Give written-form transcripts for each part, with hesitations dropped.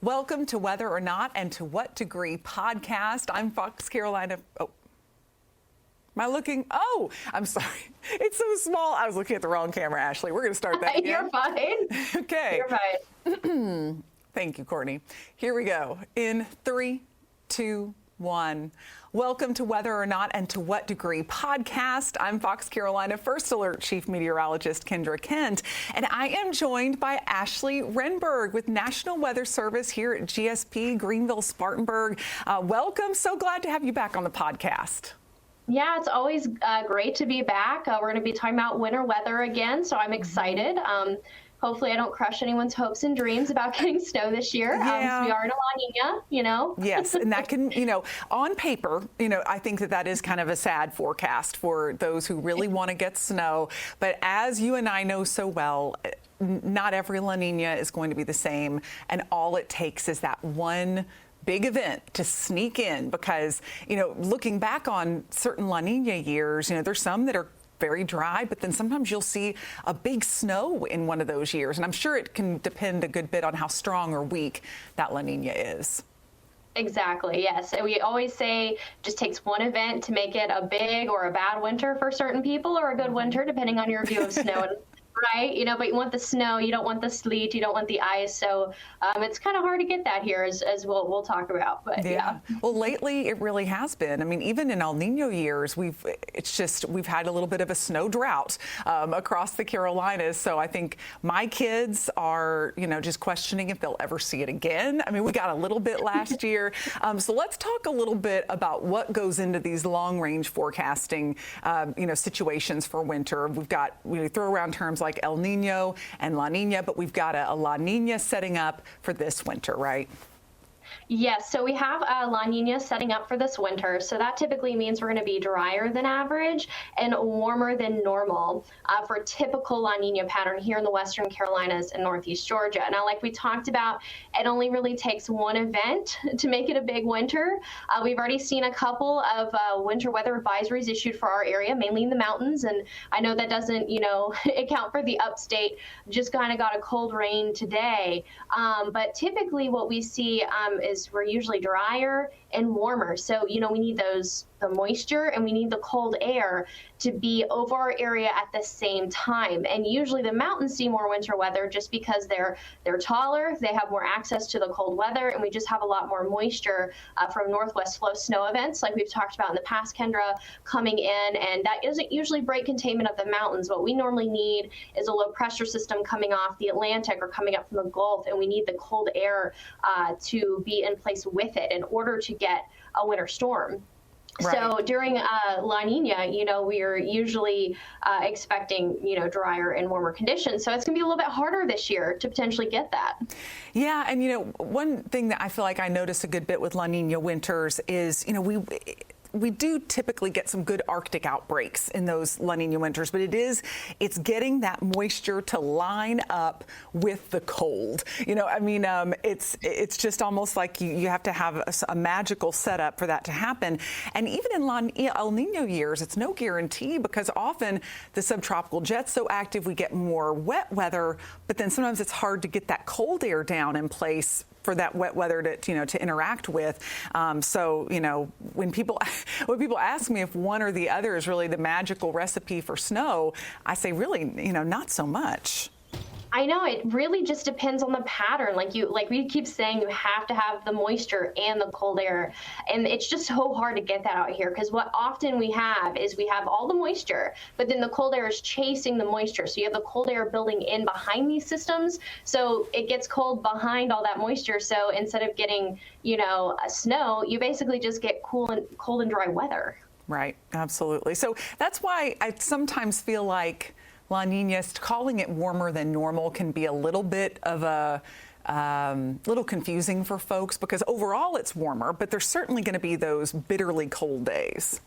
Welcome to Whether or Not and to What Degree podcast. I'm Fox Carolina. Oh, am I looking? Oh, I'm sorry. It's so small. I was looking at the wrong camera, Ashley. We're going to start that again. You're fine. Okay. You're fine. Thank you, Courtney. Here we go. In 3, 2, 1. Welcome to Whether or Not and to What Degree podcast. I'm Fox Carolina First Alert Chief Meteorologist Kendra Kent, and I am joined by Ashley Renberg with National Weather Service here at GSP Greenville Spartanburg. Welcome. So glad to have you back on the podcast. Yeah, it's always great to be back. We're going to be talking about winter weather again, so I'm excited. Hopefully I don't crush anyone's hopes and dreams about getting snow this year. Yeah. We are in a La Nina, you know. Yes, and that can, on paper, I think that is kind of a sad forecast for those who really want to get snow. But as you and I know so well, not every La Nina is going to be the same. And all it takes is that one big event to sneak in because, looking back on certain La Nina years, there's some that are very dry, but then sometimes you'll see a big snow in one of those years. And I'm sure it can depend a good bit on how strong or weak that La Nina is. Exactly, yes. We always say it just takes one event to make it a big or a bad winter for certain people, or a good winter, depending on your view of snow. Right, but you want the snow, you don't want the sleet, you don't want the ice, so it's kind of hard to get that here, as we'll talk about. But yeah. Well, lately it really has been. I mean, even in El Nino years, we've had a little bit of a snow drought across the Carolinas. So I think my kids are, just questioning if they'll ever see it again. I mean, we got a little bit last year. So let's talk a little bit about what goes into these long-range forecasting, situations for winter. We throw around terms like El Nino and La Nina, but we've got a La Nina setting up for this winter, right? Yes, so we have a La Nina setting up for this winter. So that typically means we're going to be drier than average and warmer than normal for a typical La Nina pattern here in the Western Carolinas and Northeast Georgia. Now, like we talked about, it only really takes one event to make it a big winter. We've already seen a couple of winter weather advisories issued for our area, mainly in the mountains. And I know that doesn't, account for the upstate. Just kind of got a cold rain today. But typically what we see is we're usually drier and warmer. So, we need the moisture and we need the cold air to be over our area at the same time. And usually the mountains see more winter weather just because they're taller, they have more access to the cold weather, and we just have a lot more moisture from northwest flow snow events like we've talked about in the past, Kendra, coming in. And that isn't usually break containment of the mountains. What we normally need is a low pressure system coming off the Atlantic or coming up from the Gulf, and we need the cold air to be in place with it in order to get a winter storm. Right. So during La Nina, we are usually expecting, drier and warmer conditions. So it's going to be a little bit harder this year to potentially get that. Yeah. And, one thing that I feel like I notice a good bit with La Nina winters is, we do typically get some good Arctic outbreaks in those La Nina winters, but it's getting that moisture to line up with the cold. It's just almost like you have to have a magical setup for that to happen. And even in El Nino years, it's no guarantee because often the subtropical jet's so active, we get more wet weather, but then sometimes it's hard to get that cold air down in place for that wet weather to interact with. When people ask me if one or the other is really the magical recipe for snow, I say really, not so much. I know, it really just depends on the pattern. Like we keep saying, you have to have the moisture and the cold air. And it's just so hard to get that out here because what often we have is we have all the moisture, but then the cold air is chasing the moisture. So you have the cold air building in behind these systems. So it gets cold behind all that moisture. So instead of getting, a snow, you basically just get cold and dry weather. Right. Absolutely. So that's why I sometimes feel like La Nina, calling it warmer than normal can be a little bit of a little confusing for folks because overall it's warmer, but there's certainly going to be those bitterly cold days.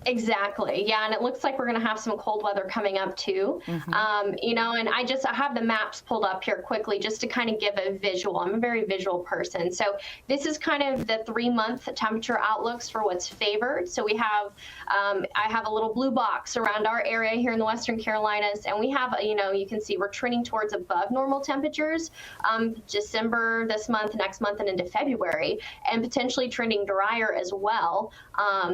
Exactly. Yeah. And it looks like we're going to have some cold weather coming up too. You know, and I have the maps pulled up here quickly just to kind of give a visual. I'm a very visual person. So this is kind of the 3-month temperature outlooks for what's favored. So we have, I have a little blue box around our area here in the Western Carolinas. And we have, you know, you can see we're trending towards above normal temperatures, December, this month, next month, and into February, and potentially trending drier as well.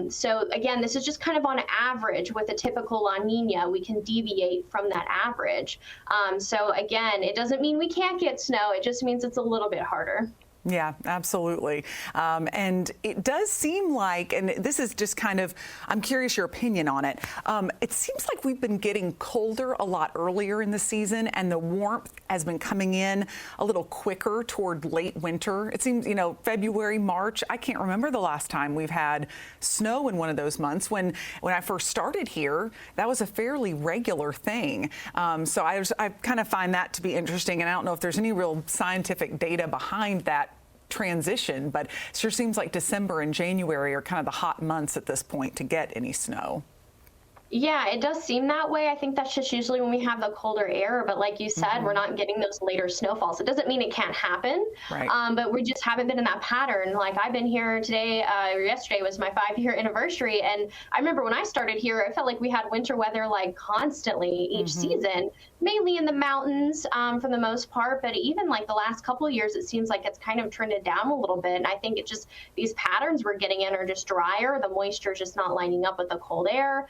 So again, this is just kind of on average. With a typical La Nina, we can deviate from that average. So again, it doesn't mean we can't get snow. It just means it's a little bit harder. Yeah, absolutely. And it does seem like, and this is just kind of, I'm curious your opinion on it. It seems like we've been getting colder a lot earlier in the season, and the warmth has been coming in a little quicker toward late winter. It seems, you know, February, March, I can't remember the last time we've had snow in one of those months. When I first started here, that was a fairly regular thing. So I kind of find that to be interesting, and I don't know if there's any real scientific data behind that transition, but it sure seems like December and January are kind of the hot months at this point to get any snow. Yeah, it does seem that way. I think that's just usually when we have the colder air, but like you said, we're not getting those later snowfalls. It doesn't mean it can't happen, right. But we just haven't been in that pattern. Like I've been here today, or yesterday was my 5-year anniversary, and I remember when I started here, it felt like we had winter weather like constantly each season, mainly in the mountains for the most part, but even like the last couple of years, it seems like it's kind of trended down a little bit, and I think it just, these patterns we're getting in are just drier. The moisture is just not lining up with the cold air.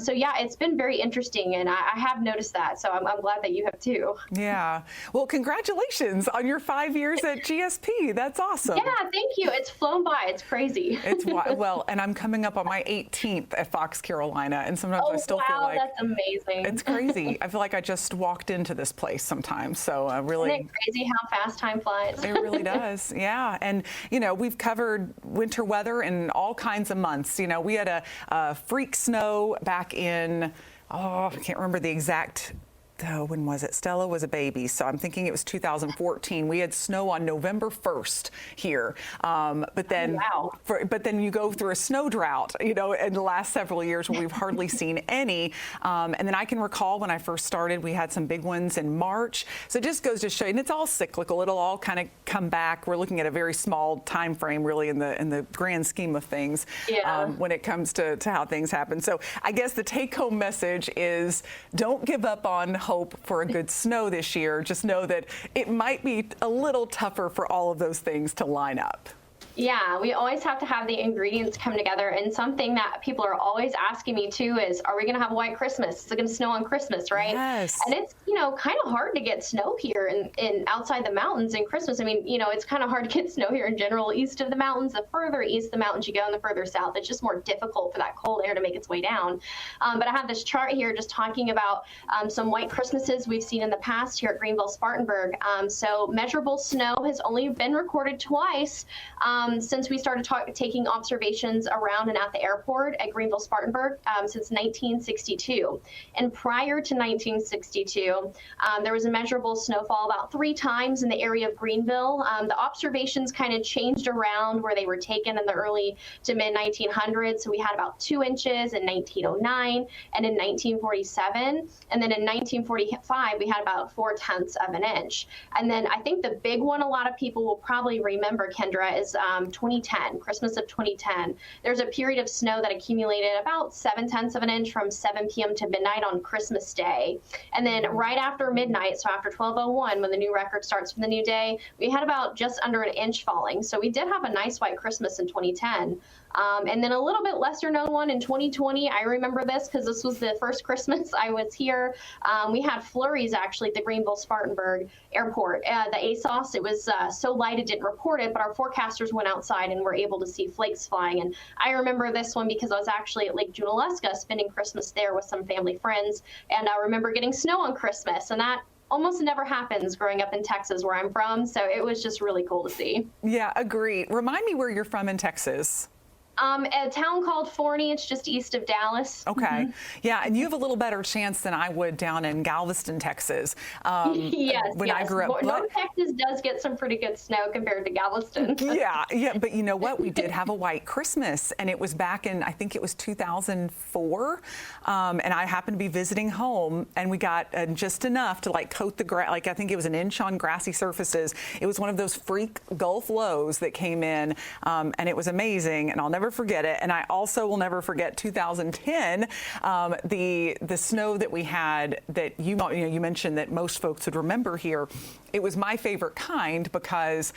So yeah, it's been very interesting, and I have noticed that. So I'm glad that you have too. Yeah. Well, congratulations on your 5 years at GSP. That's awesome. Yeah, thank you. It's flown by. It's crazy. It's well, and I'm coming up on my 18th at Fox Carolina, and sometimes I still feel like that's amazing. It's crazy. I feel like I just walked into this place sometimes. So really, isn't it crazy how fast time flies? It really does. Yeah. And you know, we've covered winter weather in all kinds of months. You know, we had a freak snow back in, I can't remember the exact, when was it? Stella was a baby, so I'm thinking it was 2014. We had snow on November 1st here, but then but then you go through a snow drought, you know, in the last several years where we've hardly seen any. And then I can recall when I first started, we had some big ones in March. So it just goes to show you, and it's all cyclical. It'll all kind of come back. We're looking at a very small time frame, really, in the grand scheme of things, when it comes to how things happen. So I guess the take-home message is, don't give up on hope for a good snow this year. Just know that it might be a little tougher for all of those things to line up. Yeah, we always have to have the ingredients come together. And something that people are always asking me too is, are we going to have a white Christmas? Is it going to snow on Christmas, right? Yes. And it's, you know, kind of hard to get snow here in outside the mountains in Christmas. I mean, you know, it's kind of hard to get snow here in general east of the mountains. The further east the mountains you go and the further south, it's just more difficult for that cold air to make its way down. But I have this chart here just talking about some white Christmases we've seen in the past here at Greenville-Spartanburg. So measurable snow has only been recorded twice since we started taking observations around and at the airport at Greenville-Spartanburg since 1962. And prior to 1962, there was a measurable snowfall about 3 times in the area of Greenville. The observations kind of changed around where they were taken in the early to mid 1900s. So we had about 2 inches in 1909 and in 1947. And then in 1945, we had about 4/10 of an inch. And then I think the big one a lot of people will probably remember, Kendra, is 2010, Christmas of 2010. There's a period of snow that accumulated about 7/10 of an inch from 7 p.m. to midnight on Christmas Day. And then right after midnight, so after 12:01, when the new record starts for the new day, we had about just under an inch falling. So we did have a nice white Christmas in 2010. And then a little bit lesser known one in 2020. I remember this because this was the first Christmas I was here. We had flurries actually at the Greenville-Spartanburg airport. The ASOS, it was so light it didn't report it, but our forecasters went outside and were able to see flakes flying. And I remember this one because I was actually at Lake Junaluska spending Christmas there with some family friends. And I remember getting snow on Christmas, and that almost never happens growing up in Texas where I'm from. So it was just really cool to see. Yeah, agreed. Remind me where you're from in Texas. A town called Forney. It's just east of Dallas. Okay. Yeah, and you have a little better chance than I would down in Galveston, Texas. Yes, when I grew up. North Texas does get some pretty good snow compared to Galveston. Yeah, but you know what? We did have a white Christmas, and it was back in, I think it was 2004, and I happened to be visiting home, and we got just enough to like coat the grass, like I think it was an inch on grassy surfaces. It was one of those freak Gulf lows that came in, and it was amazing, and I'll never forget it. And I also will never forget 2010, the snow that we had that you mentioned that most folks would remember here. It was my favorite kind because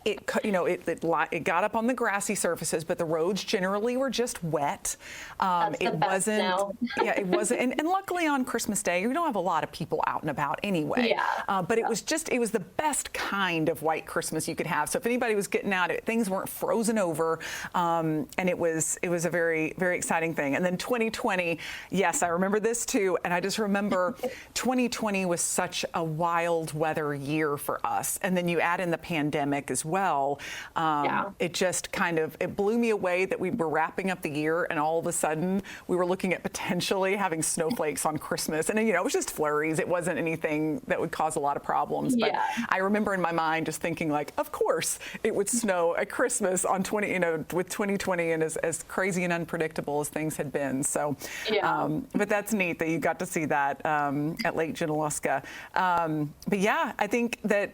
it got up on the grassy surfaces, but the roads generally were just wet. It wasn't. Yeah, it wasn't. And luckily on Christmas Day, you don't have a lot of people out and about anyway. Yeah. But it was the best kind of white Christmas you could have. So if anybody was getting out, things weren't frozen over, and it was a very, very exciting thing. And then 2020, yes, I remember this too. And I just remember 2020 was such a wild weather year for us, and then you add in the pandemic as well. It just it blew me away that we were wrapping up the year, and all of a sudden we were looking at potentially having snowflakes on Christmas, and it was just flurries. It wasn't anything that would cause a lot of problems. But I remember in my mind just thinking like, of course it would snow at Christmas on with 2020 and as crazy and unpredictable as things had been. So, but that's neat that you got to see that at Lake Junaluska. But yeah, I think that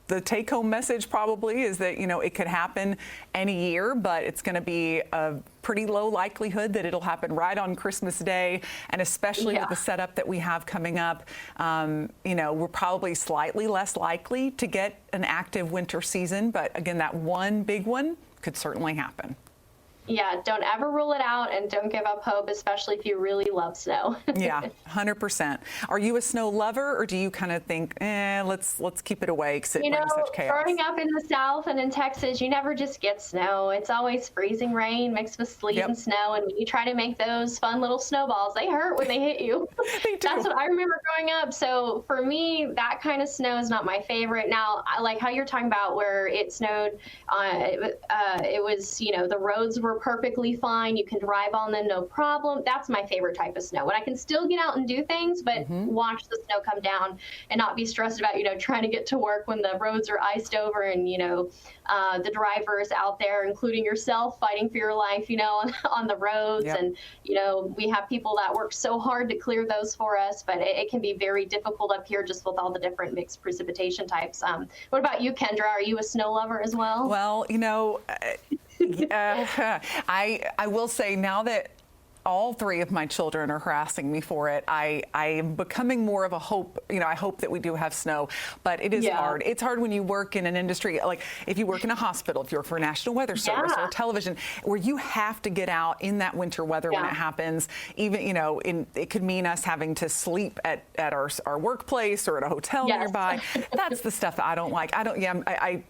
the take-home message probably is that it could happen any year, but it's going to be a pretty low likelihood that it'll happen right on Christmas Day, and especially with the setup that we have coming up, we're probably slightly less likely to get an active winter season, but again, that one big one could certainly happen. Yeah, don't ever rule it out, and don't give up hope, especially if you really love snow. Yeah, 100%. Are you a snow lover, or do you kind of think, let's keep it away because it brings such chaos? Growing up in the South and in Texas, you never just get snow. It's always freezing rain mixed with sleet and snow, and when you try to make those fun little snowballs, they hurt when they hit you. They do. That's what I remember growing up. So for me, that kind of snow is not my favorite. Now, I like how you're talking about where it snowed. It was, the roads were perfectly fine. You can drive on them, no problem. That's my favorite type of snow. When I can still get out and do things, but watch the snow come down and not be stressed about, trying to get to work when the roads are iced over and, the drivers out there, including yourself, fighting for your life, on the roads. Yep. And, we have people that work so hard to clear those for us, but it can be very difficult up here just with all the different mixed precipitation types. What about you, Kendra? Are you a snow lover as well? Well, I will say now that all three of my children are harassing me for it, I am becoming more of a hope. I hope that we do have snow, but it is hard. It's hard when you work in an industry, like if you work in a hospital, if you work for a National Weather Service or television, where you have to get out in that winter weather when it happens. Even, it could mean us having to sleep at our workplace or at a hotel nearby. That's the stuff that I don't like. I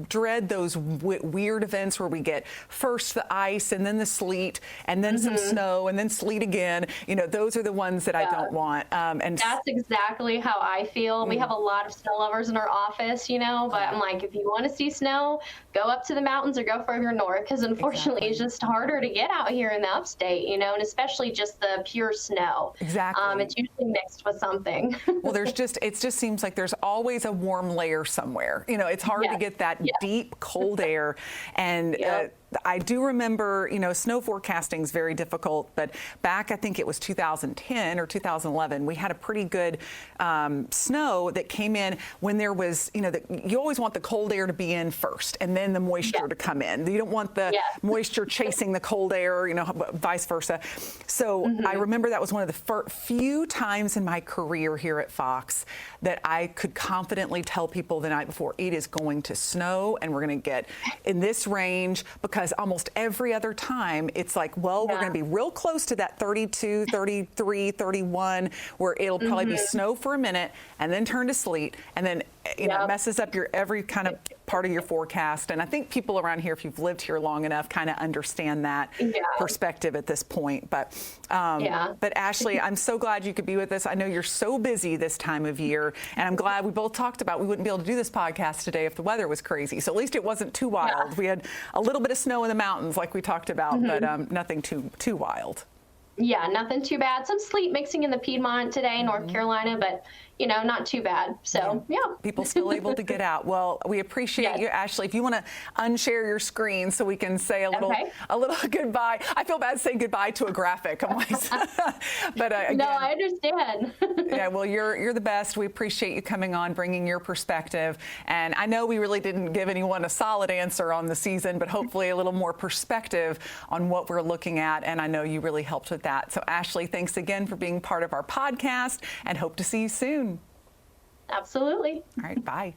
dread those weird events where we get first the ice and then the sleet and then some snow and then sleet again. Those are the ones that I don't want. And that's exactly how I feel. We have a lot of snow lovers in our office, but I'm like, if you want to see snow, go up to the mountains or go further north, because unfortunately it's just harder to get out here in the upstate, and especially just the pure snow. Exactly. It's usually mixed with something. Well, it just seems like there's always a warm layer somewhere. It's hard to get that deep cold air. And I do remember, snow forecasting is very difficult, but back, I think it was 2010 or 2011, we had a pretty good snow that came in when there was, you always want the cold air to be in first and then the moisture to come in. You don't want the moisture chasing the cold air, vice versa. So I remember that was one of the few times in my career here at Fox that I could confidently tell people the night before, it is going to snow and we're going to get in this range, because almost every other time it's like, well, we're going to be real close to that 32, 33, 31, where it'll probably be snow for a minute and then turn to sleet. And then it messes up your every kind of part of your forecast. And I think people around here, if you've lived here long enough, kind of understand that perspective at this point. But Ashley, I'm so glad you could be with us. I know you're so busy this time of year, and I'm glad we both talked about we wouldn't be able to do this podcast today if the weather was crazy. So at least it wasn't too wild. We had a little bit of snow in the mountains like we talked about, but nothing too wild. Yeah, nothing too bad. Some sleet mixing in the Piedmont today, North Carolina, but not too bad. So, People still able to get out. Well, we appreciate you, Ashley. If you want to unshare your screen so we can say a little goodbye. I feel bad saying goodbye to a graphic. But again, no, I understand. Yeah, well, you're the best. We appreciate you coming on, bringing your perspective. And I know we really didn't give anyone a solid answer on the season, but hopefully a little more perspective on what we're looking at. And I know you really helped with that. So, Ashley, thanks again for being part of our podcast, and hope to see you soon. Absolutely. All right, bye.